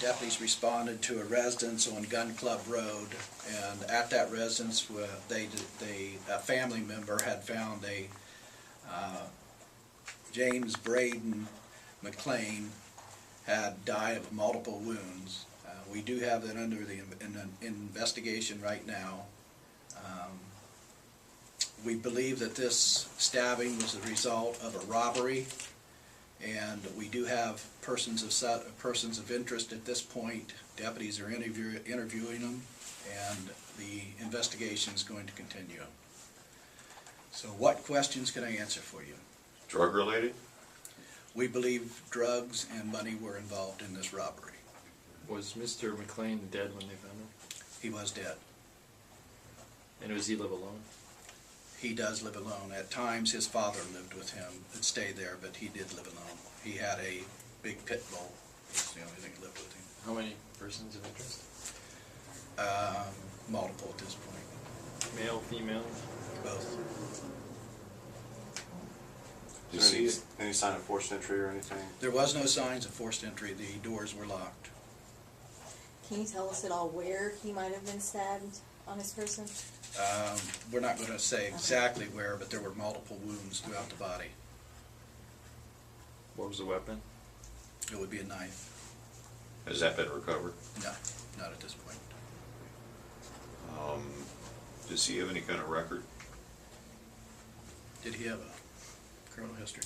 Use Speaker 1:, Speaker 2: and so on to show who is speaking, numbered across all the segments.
Speaker 1: deputies responded to a residence on Gun Club Road, and at that residence, a family member had found a James Braden McLain had died of multiple wounds. We do have that under the investigation right now. We believe that this stabbing was a result of a robbery, and we do have persons of interest at this point. Deputies are interviewing them, and the investigation is going to continue. So what questions can I answer for you?
Speaker 2: Drug related?
Speaker 1: We believe drugs and money were involved in this robbery.
Speaker 3: Was Mr. McLain dead when they found him?
Speaker 1: He was dead.
Speaker 3: And does he live alone?
Speaker 1: He does live alone. At times his father lived with him and stayed there, but he did live alone. He had a big pit bull. That's the only thing that lived with him.
Speaker 3: How many persons of interest?
Speaker 1: Multiple at this point.
Speaker 3: Male, female?
Speaker 1: Both.
Speaker 4: Is there any sign of forced entry or anything?
Speaker 1: There was no signs of forced entry. The doors were locked.
Speaker 5: Can you tell us at all where he might have been stabbed on his person?
Speaker 1: We're not going to say exactly where, but there were multiple wounds throughout the body.
Speaker 3: What was the weapon?
Speaker 1: It would be a knife.
Speaker 2: Has that been recovered?
Speaker 1: No, not at this point.
Speaker 2: Does he have any kind of record?
Speaker 1: Did he have a criminal history?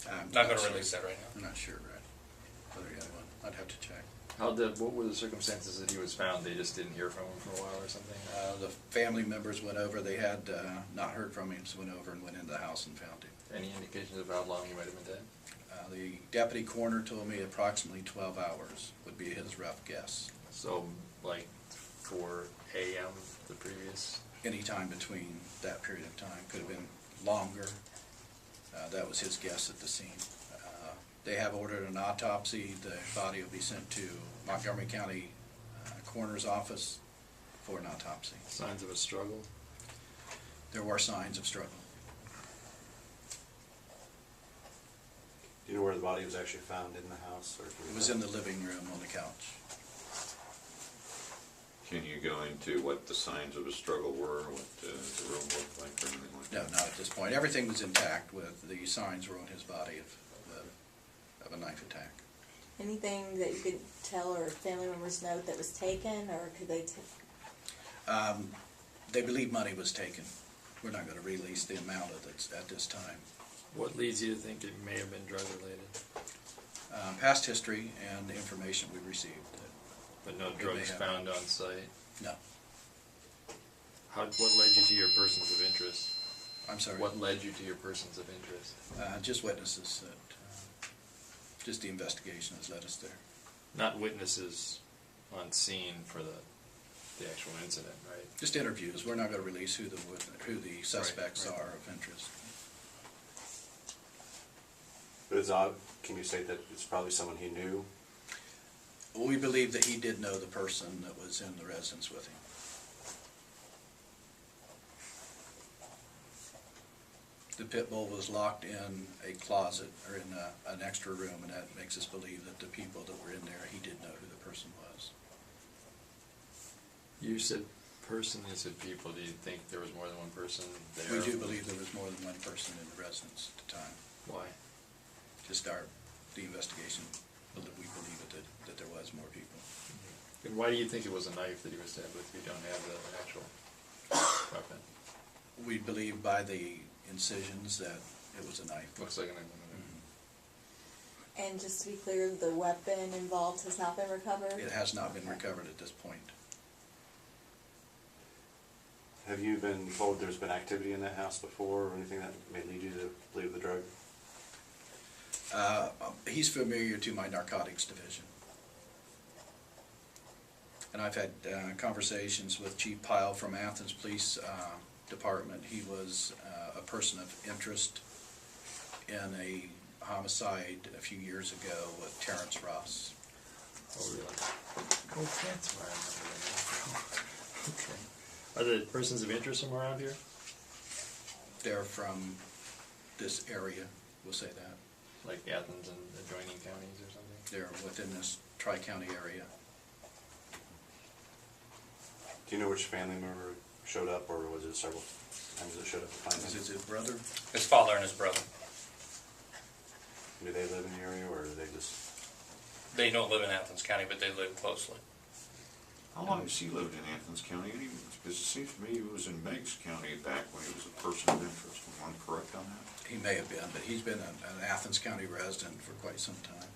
Speaker 1: I'm
Speaker 6: Not going to
Speaker 1: sure.
Speaker 6: release that right now.
Speaker 1: I'm not sure, right, whether he had one. I'd have to check.
Speaker 3: What were the circumstances that he was found? They just didn't hear from him for a while or something?
Speaker 1: The family members went over. They had not heard from him, so went over and went into the house and found him.
Speaker 3: Any indications of how long he might have been dead?
Speaker 1: The deputy coroner told me approximately 12 hours would be his rough guess.
Speaker 3: So, like 4 a.m. the previous?
Speaker 1: Any time between that period of time. Could have been longer. That was his guess at the scene. They have ordered an autopsy. The body will be sent to Montgomery County Coroner's Office for an autopsy.
Speaker 3: Signs of a struggle?
Speaker 1: There were signs of struggle.
Speaker 4: Do you know where the body was actually found in the house? Or
Speaker 1: It was in the living room on the couch.
Speaker 2: Can you go into what the signs of a struggle were, what the room looked like, or anything like
Speaker 1: No,
Speaker 2: that?
Speaker 1: not at this point. Everything was intact. With the signs were on his body of a knife attack.
Speaker 5: Anything that you could tell or family members note that was taken, or could they
Speaker 1: They believe money was taken. We're not going to release the amount of it at this time.
Speaker 3: What leads you to think it may have been drug related?
Speaker 1: Past history and the information we received.
Speaker 3: But no
Speaker 1: It may
Speaker 3: drugs
Speaker 1: have.
Speaker 3: found on site?
Speaker 1: No.
Speaker 3: What led you to your persons of interest?
Speaker 1: I'm sorry.
Speaker 3: What led you to your persons of interest?
Speaker 1: Just witnesses. Just the investigation has led us there.
Speaker 3: Not witnesses on scene for the actual incident, right?
Speaker 1: Just interviews. We're not going to release who the suspects
Speaker 3: right.
Speaker 1: are of interest.
Speaker 4: But it's odd. Can you say that it's probably someone he knew?
Speaker 1: We believe that he did know the person that was in the residence with him. The pit bull was locked in a closet or in an extra room, and that makes us believe that the people that were in there, he did know who the person was.
Speaker 3: You said person, you said people. Do you think there was more than one person there?
Speaker 1: We do believe there was more than one person in the residence at the time.
Speaker 3: Why?
Speaker 1: Just the investigation, we believe that there was more people.
Speaker 3: And why do you think it was a knife that he was stabbed with if you don't have the actual weapon?
Speaker 1: We believe by the incisions that it was a knife.
Speaker 3: Looks like a knife.
Speaker 5: And just to be clear, the weapon involved has not been recovered?
Speaker 1: It has not been recovered at this point.
Speaker 4: Have you been told there's been activity in that house before, or anything that may lead you to believe the drug?
Speaker 1: He's familiar to my narcotics division. And I've had conversations with Chief Pyle from Athens Police Department. He was a person of interest in a homicide a few years ago with Terrence Ross.
Speaker 3: Oh, really? Oh, that's why I remember that. Okay. Are the persons of interest from around here?
Speaker 1: They're from this area, we'll say that.
Speaker 3: like Athens and adjoining counties or something?
Speaker 1: They're within this tri-county area.
Speaker 4: Do you know which family member showed up, or was it several times that showed up to find
Speaker 1: Is
Speaker 4: him?
Speaker 1: it his brother?
Speaker 6: His father and his brother.
Speaker 4: Do they live in the area, or do they just?
Speaker 6: They don't live in Athens County, but they live closely.
Speaker 2: How long has he lived in Athens County? Because it seems to me he was in Meigs County back when he was a person of interest. Am I correct on that?
Speaker 1: He may have been, but he's been an Athens County resident for quite some time.